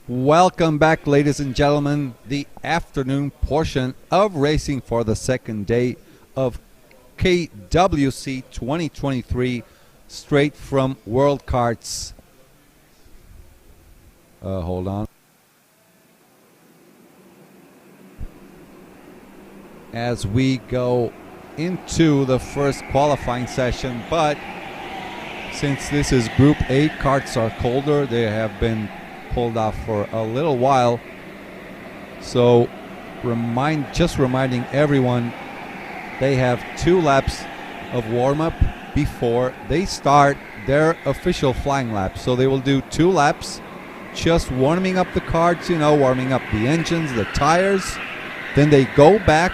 Welcome back, ladies and gentlemen. The afternoon portion of racing for the second day of KWC 2023, straight from Worldkarts. Hold on. As we go into the first qualifying session, but since this is Group A, karts are colder. They have been pulled off for a little while. So reminding everyone, they have 2 laps of warm-up before they start their official flying lap. So they will do 2 laps, just warming up the karts, warming up the engines, the tires. Then they go back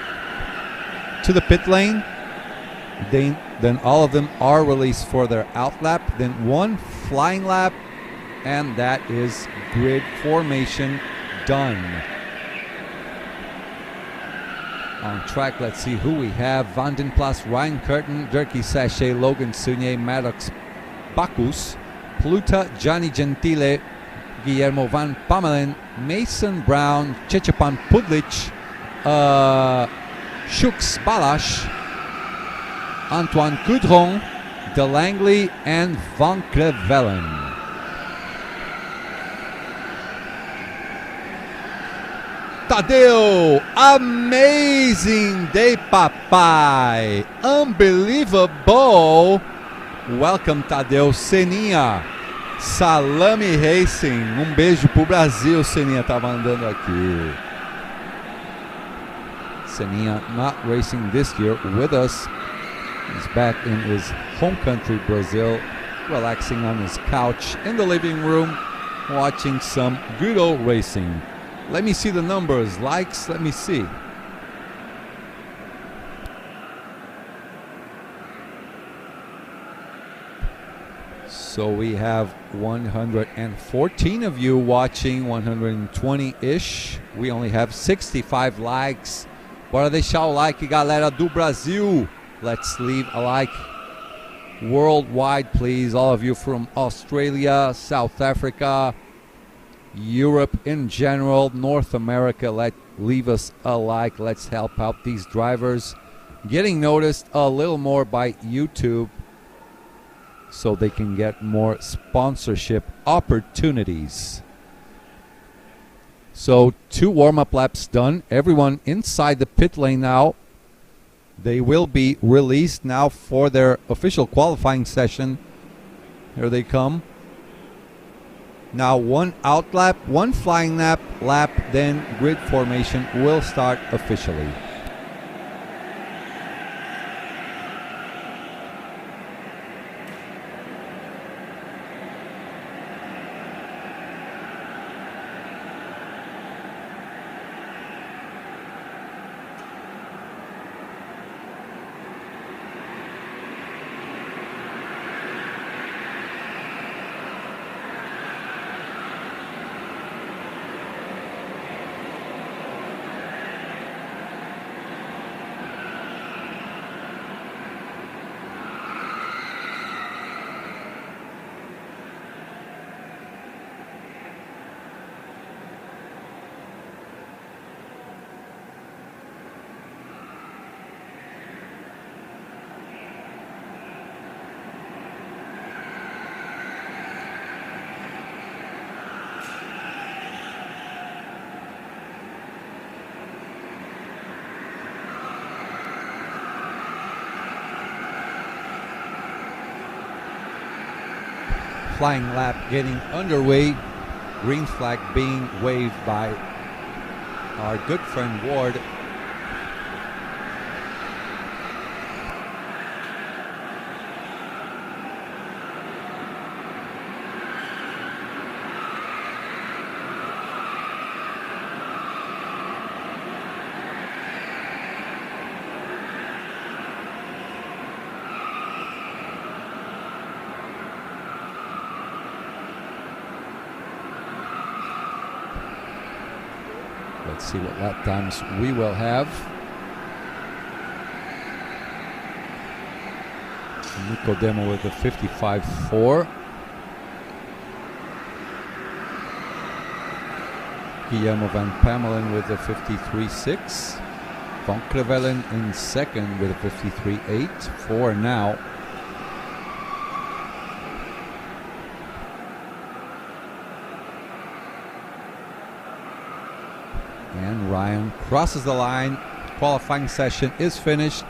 to the pit lane. Then all of them are released for their out lap. Then 1 flying lap, and that is grid formation done. On track, let's see who we have. Van den Plas, Ryan Curtin, Dirkie Sachet, Logan Sunier, Maddox Bacchus, Pluta, Gianni Gentile, Guillermo Van Pamelen, Mason Brown, Cechepan Pudlic, Shux Balash, Antoine Coudron, De Langley, and Van Crevellen. Tadeu, amazing day, papai, unbelievable. Welcome, Tadeu. Seninha, Salame Racing, beijo pro Brasil. Seninha tava andando aqui. Seninha not racing this year with us. He's back in his home country, Brazil, relaxing on his couch in the living room, watching some good old racing. Let me see the numbers, likes, let me see. So we have 114 of you watching, 120-ish. We only have 65 likes. Bora deixar o like, galera do Brasil. Let's leave a like worldwide, please. All of you from Australia, South Africa, Europe in general, North America, leave us a like. Let's help out these drivers getting noticed a little more by YouTube so they can get more sponsorship opportunities. So 2 warm-up laps done. Everyone inside the pit lane now. They will be released now for their official qualifying session. Here they come. Now 1 out lap, 1 flying lap, then grid formation will start officially. Flying lap getting underway. Green flag being waved by our good friend Ward. Let's see what lap times we will have. Nicodemo with a 55.4. Guillermo van Pamelen with a 53.6. Van Crevelen in second with a 53.8 for now. And Ryan crosses the line. Qualifying session is finished.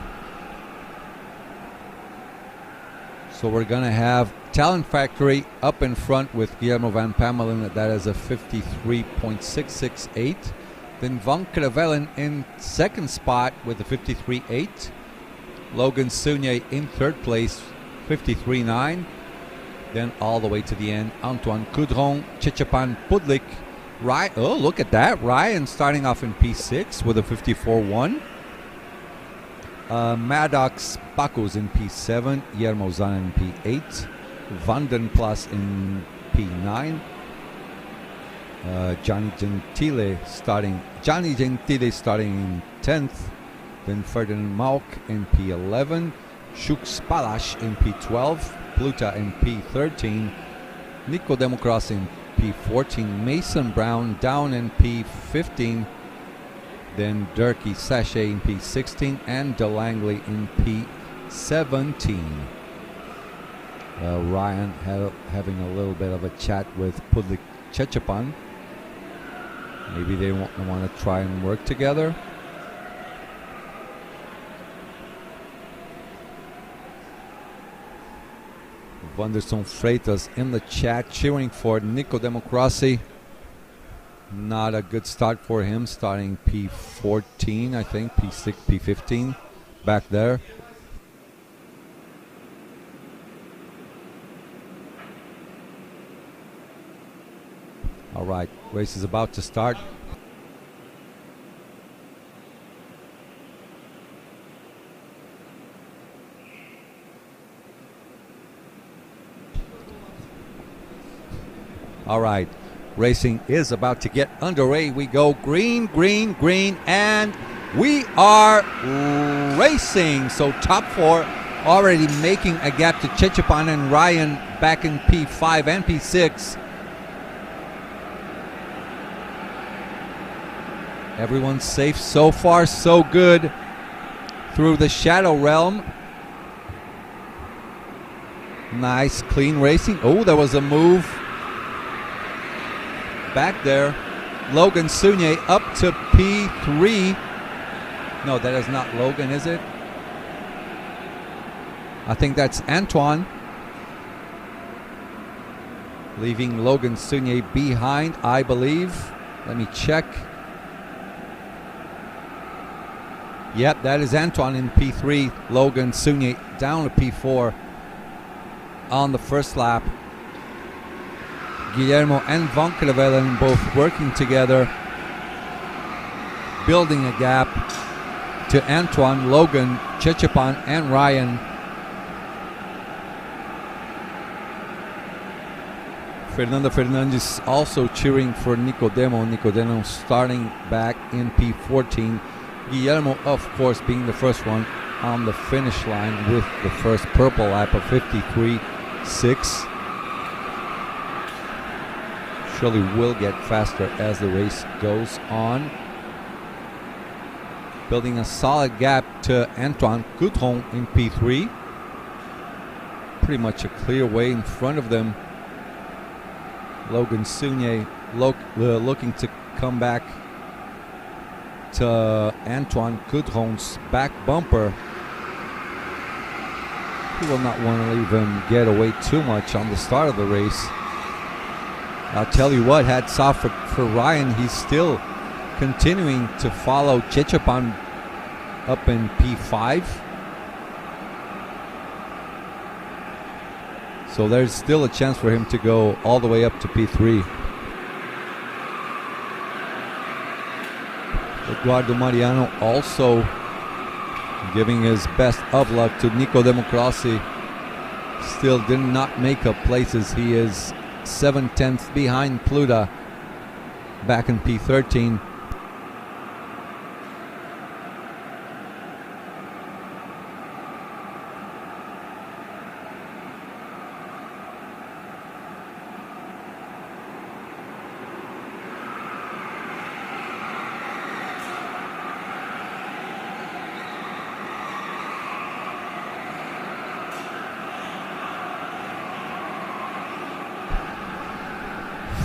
So we're going to have Talent Factory up in front with Guillermo van Pamelen. That is a 53.668. Then Van Crevelen in second spot with a 53.8. Logan Sunier in third place, 53.9. Then all the way to the end, Antoine Coudron, Czechapan Pudlik. Oh, look at that. Ryan starting off in P6 with a 54.1. Maddox Bacos in P7, Guillermo Zan in P8, Vanden Plas in P9, Johnny Gentile starting in 10th, then Ferdinand Mauk in P11, Shuk Spalash in P12, Pluta in P13, Nico Democras in P14, Mason Brown down in P15, then Durkee Sachet in P16 and DeLangley in P17. Ryan having a little bit of a chat with Pudlik Czechapan. Maybe they want to try and work together. Wanderson Freitas in the chat cheering for Nico Democracy. Not a good start for him, starting P14, I think, P6, P15, back there. All right, race is about to start. All right. Racing is about to get underway. We go green, green, green, and we are racing. So top four already making a gap to Czechapan and Ryan back in P5 and P6. Everyone's safe so far, so good through the Shadow Realm. Nice, clean racing. Oh, there was a move back there. Logan Sunier up to P3. No, that is not Logan, is it? I think that's Antoine. Leaving Logan Sunier behind, I believe. Let me check. Yep, that is Antoine in P3. Logan Sunier down to P4 on the first lap. Guillermo and Van Crevelen both working together, building a gap to Antoine, Logan, Czechapan, and Ryan. Fernando Fernandes also cheering for Nicodemo. Nicodemo starting back in P14. Guillermo, of course, being the first one on the finish line with the first purple lap of 53.6. Surely will get faster as the race goes on. Building a solid gap to Antoine Coudron in P3. Pretty much a clear way in front of them. Logan Sunier looking to come back to Antoine Coudron's back bumper. He will not want to leave him get away too much on the start of the race. I'll tell you what, hats off for Ryan. He's still continuing to follow Czechapan up in P5. So there's still a chance for him to go all the way up to P3. Eduardo Mariano also giving his best of luck to Nico Democracy. Still did not make up places. He is 7/10 behind Pluta, back in P13.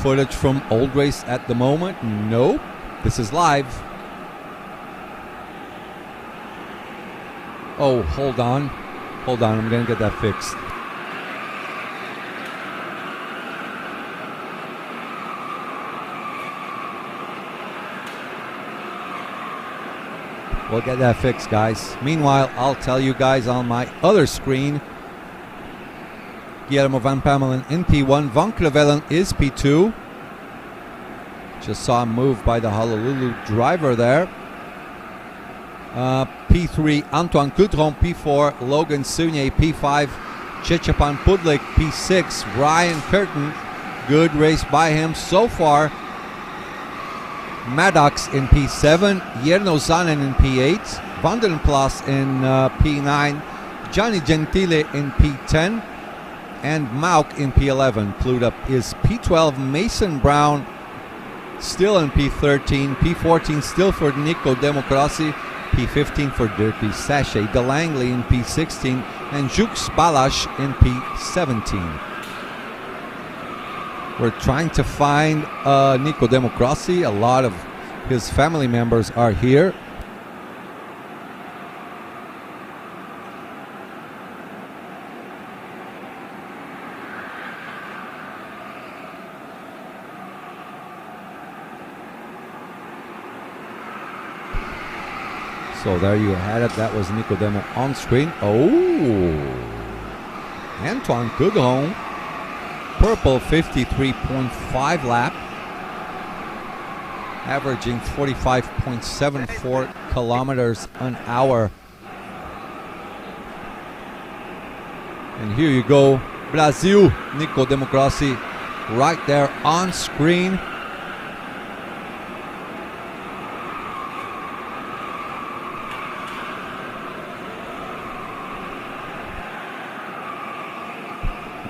footage from old race at the moment? Nope. This is live. Oh, hold on. Hold on, I'm going to get that fixed. We'll get that fixed, guys. Meanwhile, I'll tell you guys on my other screen. Guillermo van Pamelen in P1. Van Crevellen is P2. Just saw him move by the Honolulu driver there. P3, Antoine Coudron. P4, Logan Sunier. P5, Czechapan Pudlik. P6, Ryan Curtin. Good race by him so far. Maddox in P7, Jerno Zanen in P8, Vandenplas in P9, Gianni Gentile in P10, and Mauk in P11. Clued up is P12, Mason Brown still in P13, P14 still for Nico Democracy, P15 for Dirty Sachet, DeLangley in P16, and Jukes Balash in P17. We're trying to find Nico Democracy. A lot of his family members are here. So there you had it. That was Nico Demo on screen. Oh, Antoine Coudron. Purple 53.5 lap, averaging 45.74 kilometers an hour. And here you go, Brazil, Nico Democracy, right there on screen.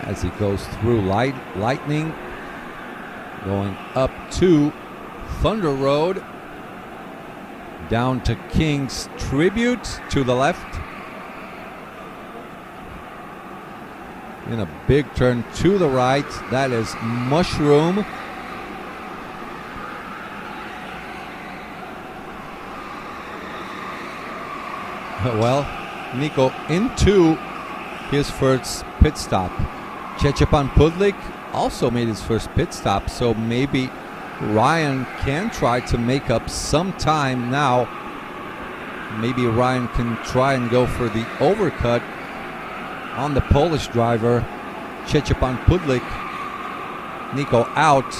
As he goes through lightning, going up to Thunder Road, down to King's Tribute to the left, in a big turn to the right, that is Mushroom. Well, Nico into his first pit stop. Czechapan Pudlik also made his first pit stop, so maybe Ryan can try to make up some time now. Maybe Ryan can try and go for the overcut on the Polish driver, Czechapan Pudlik. Nico out.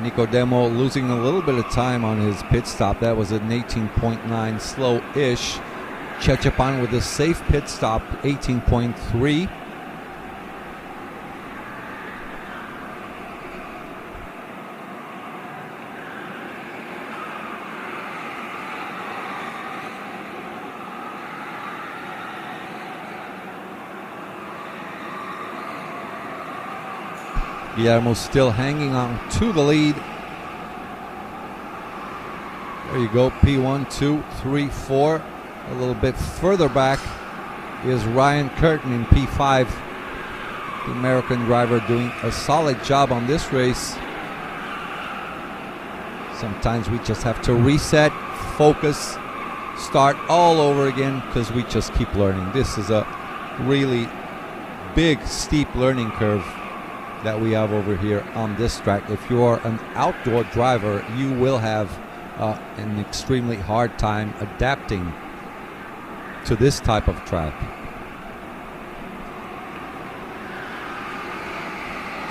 Nico Demo losing a little bit of time on his pit stop. That was an 18.9 slow-ish. Czechapan with a safe pit stop, 18.3. Guillermo still hanging on to the lead. There you go, P1, 2, 3, 4. A little bit further back is Ryan Curtin in P5. The American driver doing a solid job on this race. Sometimes we just have to reset, focus, start all over again because we just keep learning. This is a really big, steep learning curve that we have over here on this track. If you are an outdoor driver, you will have an extremely hard time adapting to this type of track.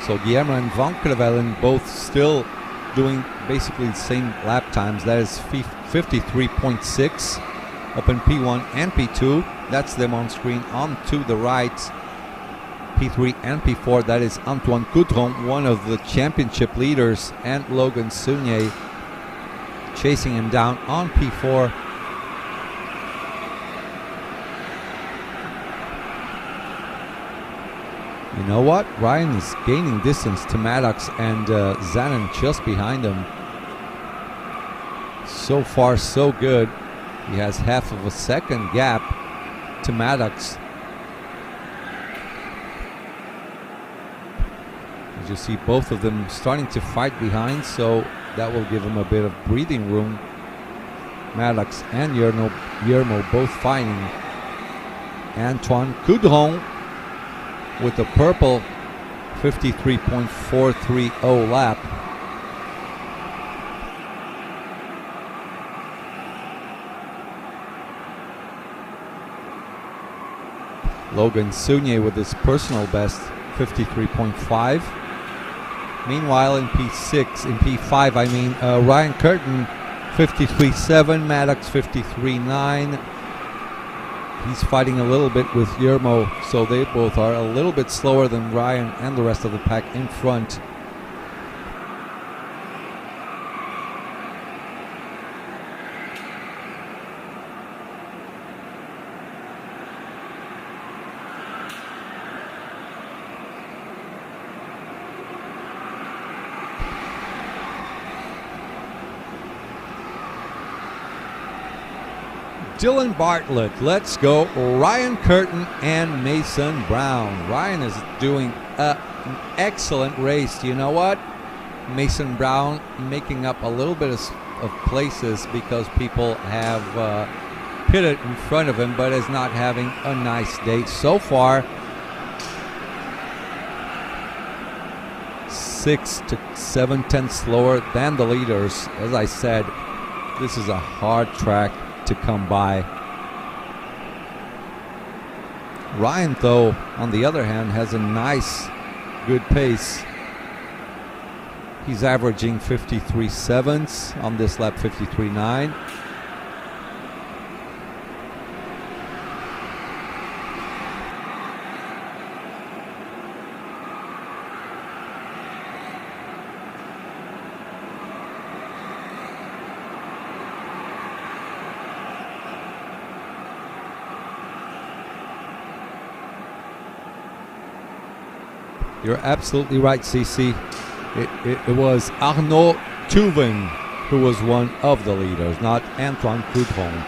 So Guillermo and Van Crevellen both still doing basically the same lap times. That is 53.6 up in P1 and P2. That's them on screen. On to the right, P3 and P4. That is Antoine Coudron, one of the championship leaders, and Logan Sunier chasing him down on P4. You know what? Ryan is gaining distance to Maddox and Zanen just behind him. So far, so good. He has half of a second gap to Maddox. As you see, both of them starting to fight behind, so that will give them a bit of breathing room. Maddox and Yermo both fighting. Antoine Coudron with the purple 53.430 lap. Logan Sounier with his personal best 53.5. Meanwhile, in P5, Ryan Curtin 53.7, Maddox 53.9. He's fighting a little bit with Yermo, so they both are a little bit slower than Ryan and the rest of the pack in front. Dylan Bartlett, let's go. Ryan Curtin and Mason Brown. Ryan is doing an excellent race. You know what? Mason Brown making up a little bit of places because people have pitted in front of him, but is not having a nice day so far. 6 to 7 tenths slower than the leaders. As I said, this is a hard track to come by. Ryan, though, on the other hand, has a nice, good pace. He's averaging 53.7 on this lap, 53.9. You're absolutely right, CC. It was Arnaud Tuven who was one of the leaders, not Antoine Coudron.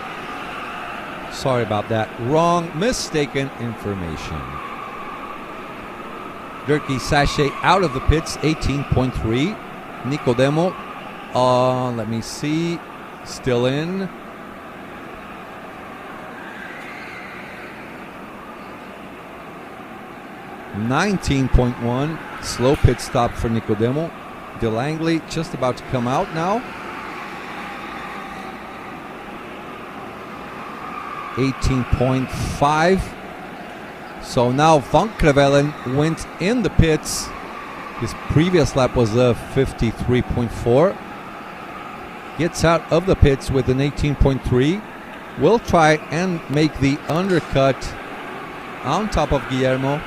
Sorry about that. Wrong, mistaken information. Dirkie Sachet out of the pits, 18.3. Nicodemo, let me see, still in. $19.1, slow pit stop for Nicodemo. DeLangley just about to come out now. 18.5. So now Van Crevelen went in the pits. His previous lap was a 53.4. Gets out of the pits with an 18.3. Will try and make the undercut on top of Guillermo.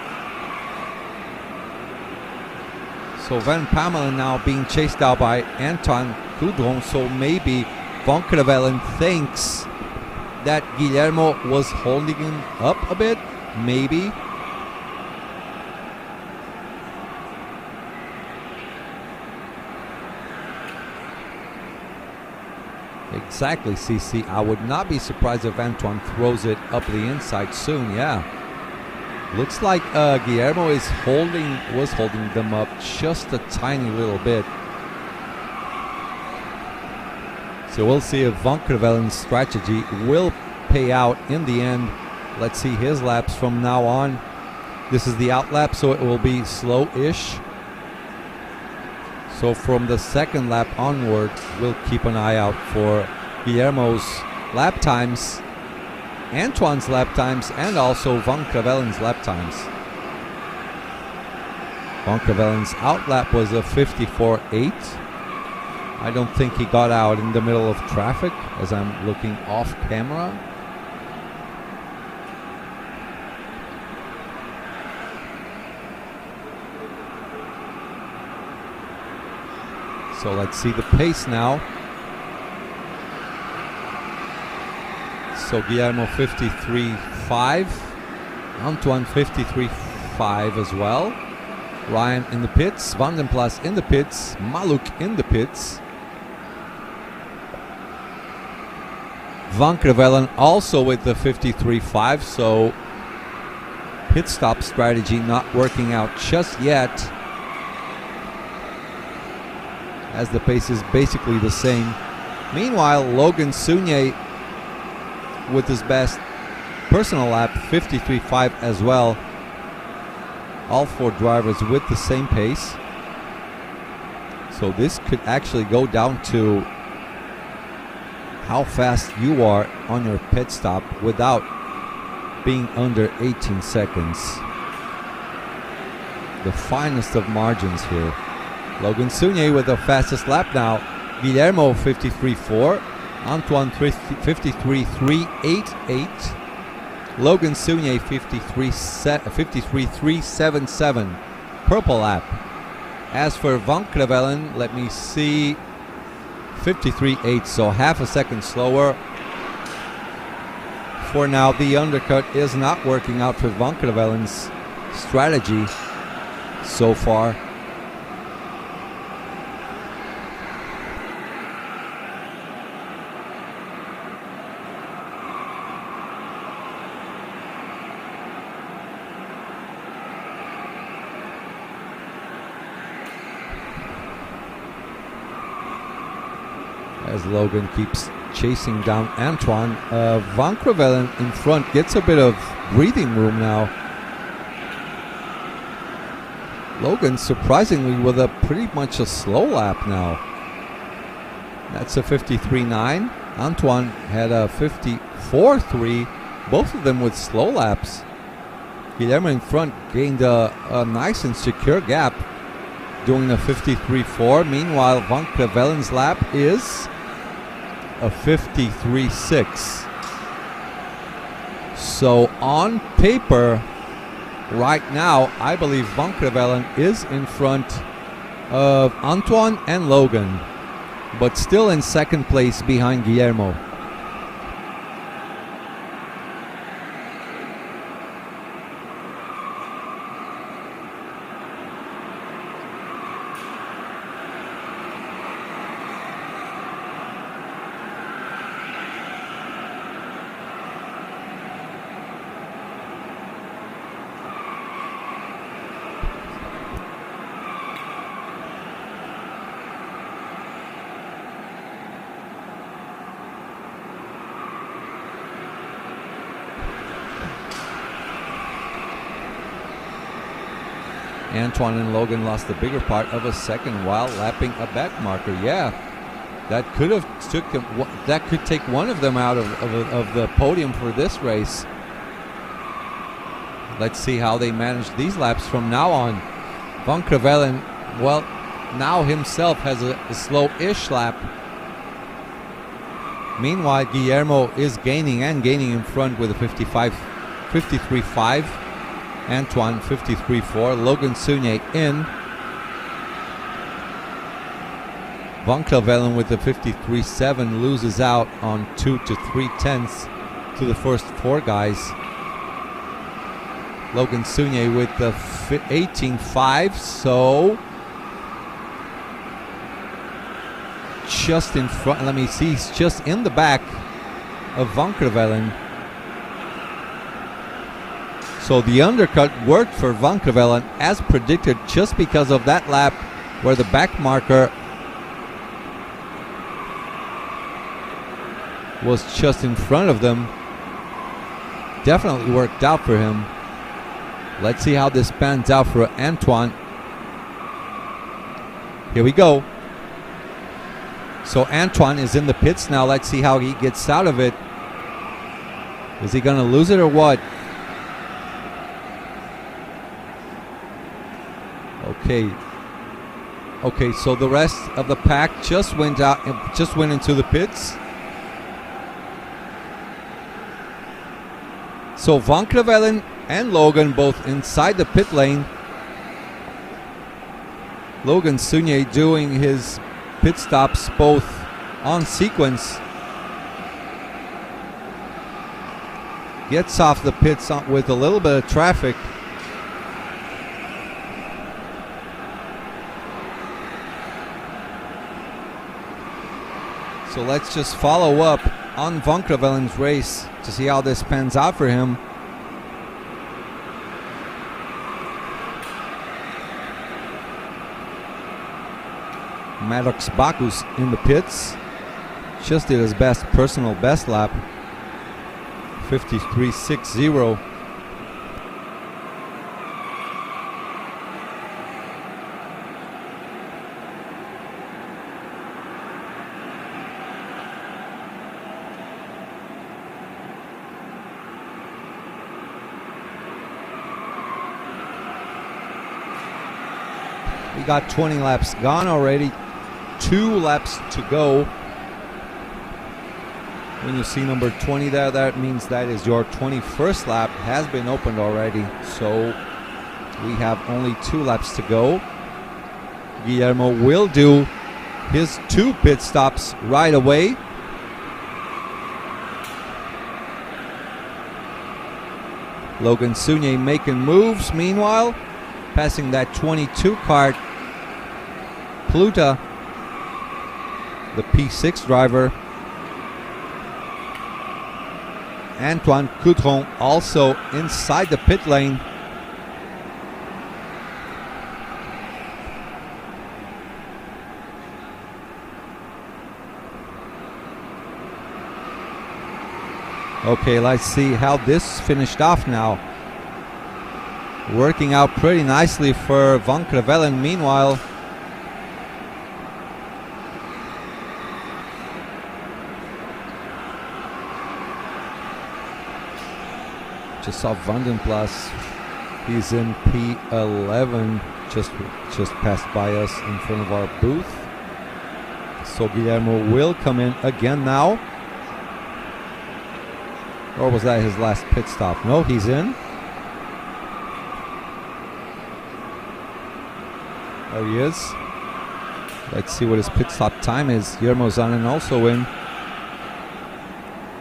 So Van Pamelen now being chased out by Antoine Coudron. So maybe Van Crevelen thinks that Guillermo was holding him up a bit. Maybe. Exactly, CC. I would not be surprised if Antoine throws it up the inside soon. Yeah. Looks like Guillermo was holding them up just a tiny little bit. So we'll see if Van Crevelen's strategy will pay out in the end. Let's see his laps from now on. This is the out lap, so it will be slow-ish. So from the second lap onward, we'll keep an eye out for Guillermo's lap times, Antoine's lap times, and also Van Crevelen's lap times. Van Crevelen's out lap was a 54.8. I don't think he got out in the middle of traffic as I'm looking off camera. So let's see the pace now. So Guillermo 53.5, Antoine 53.5 as well. Ryan in the pits, Van den Plas in the pits, Maluk in the pits. Van Crevelen also with the 53.5, so pit stop strategy not working out just yet. as the pace is basically the same. Meanwhile, Logan Sounier with his best personal lap, 53.5 as well. All four drivers with the same pace. So this could actually go down to how fast you are on your pit stop without being under 18 seconds. The finest of margins here. Logan Sounier with the fastest lap now. Guillermo 53.4. Antoine 53.388. Logan Sounier 53.377. Purple lap. As for Van Crevelen, let me see, 53.8, so half a second slower. For now, the undercut is not working out for Van Crevelen's strategy so far. As Logan keeps chasing down Antoine, Van Crevelen in front gets a bit of breathing room now. Logan surprisingly with a pretty much a slow lap now. That's a 53.9. Antoine had a 54.3. Both of them with slow laps. Guillermo in front gained a nice and secure gap, doing a 53.4. Meanwhile, Van Crevelen's lap is a 53.6. So on paper, right now, I believe Van Crevelen is in front of Antoine and Logan, but still in second place behind Guillermo. Antoine and Logan lost the bigger part of a second while lapping a back marker. Yeah, that could have could take one of them out of the podium for this race. Let's see how they manage these laps from now on. Van Crevelen, well, now himself has a slow-ish lap. Meanwhile, Guillermo is gaining in front with a 53.5. Antoine 53.4. Logan Sounier in. Van Crevelen with the 53.7 loses out on 2 to 3/10 to the first four guys. Logan Sounier with the 18.5, so just in front. Let me see, he's just in the back of Van Crevelen. So the undercut worked for Van Crevelen as predicted, just because of that lap where the back marker was just in front of them. Definitely worked out for him. Let's see how this pans out for Antoine. Here we go. So Antoine is in the pits now. Let's see how he gets out of it. Is he going to lose it or what? Okay, so the rest of the pack just went into the pits. So Van Crevelen and Logan both inside the pit lane. Logan Sounier doing his pit stops both on sequence. Gets off the pits with a little bit of traffic. So let's just follow up on Van Crevelen's race to see how this pans out for him. Maddox Bacchus in the pits. Just did his best personal best lap. 53.60. We got 20 laps gone already. 2 laps to go. When you see number 20 there, that means that is your 21st lap. Has been opened already. So we have only 2 laps to go. Guillermo will do his 2 pit stops right away. Logan Sunier making moves. Meanwhile, passing that 22 kart. Pluta, the P6 driver. Antoine Coutron also inside the pit lane. Okay, let's see how this finished off now. Working out pretty nicely for Van Crevelen. Meanwhile, just saw Vandenplas. He's in P11, just passed by us in front of our booth. So Guillermo will come in again now. Or was that his last pit stop? No, he's in. There he is. Let's see what his pit stop time is. Guillermo Zanin also in.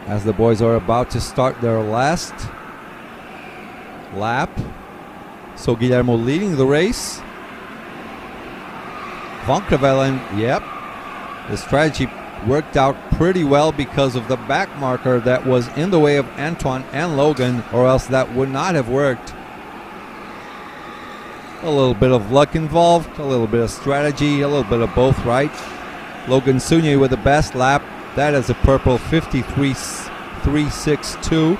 As the boys are about to start their last lap. So Guillermo leading the race. Van Crevelen, yep. The strategy worked out pretty well because of the back marker that was in the way of Antoine and Logan, or else that would not have worked. A little bit of luck involved, a little bit of strategy, a little bit of both, right? Logan Sunier with the best lap. That is a purple 53.362.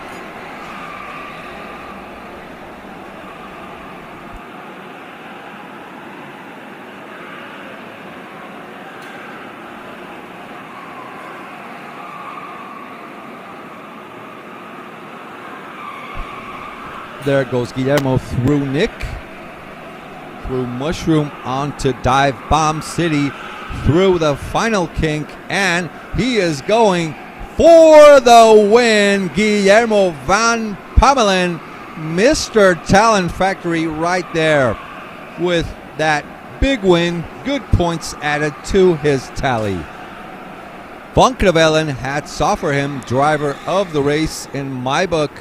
There goes Guillermo through Nick. Through Mushroom onto Dive Bomb City. Through the final kink. And he is going for the win. Guillermo Van Pamelen, Mr. Talent Factory right there. With that big win. Good points added to his tally. Van Crevelen, hats off for him. Driver of the race in my book.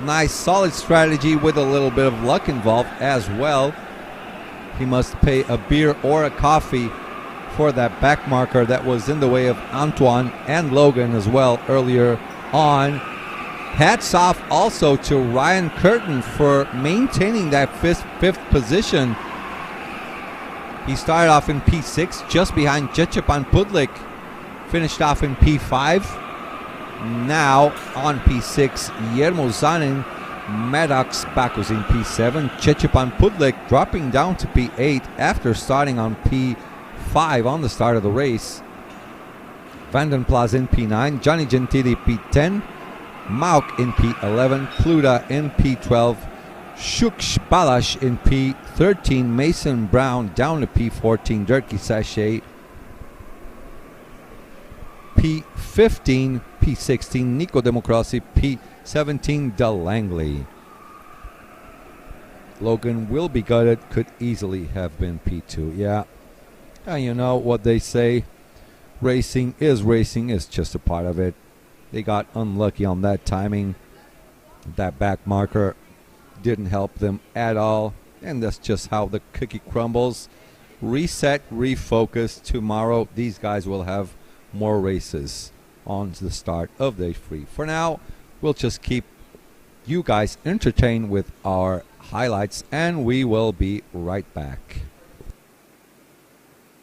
Nice solid strategy with a little bit of luck involved as well. He must pay a beer or a coffee for that back marker that was in the way of Antoine and Logan as well earlier on. Hats off also to Ryan Curtin for maintaining that fifth position. He started off in P6 just behind Czechipan Pudlik. Finished off in P5. Now on P6, Guillermo Zanin, Maddox Bacchus in P7, Czechipan Pudlik dropping down to P8 after starting on P5 on the start of the race. Vandenplas in P9, Johnny Gentili P10, Mauk in P11, Pluta in P12, Shuksh Balash in P13, Mason Brown down to P14, Dirkie Sachet P15, P16, Nico Democracy, P17, DeLangley. Logan will be gutted, could easily have been P2. Yeah, and you know what they say, racing is just a part of it. They got unlucky on that timing. That back marker didn't help them at all, and that's just how the cookie crumbles. Reset, refocus. Tomorrow these guys will have more races on the start of day 3. For now, we'll just keep you guys entertained with our highlights, and we will be right back.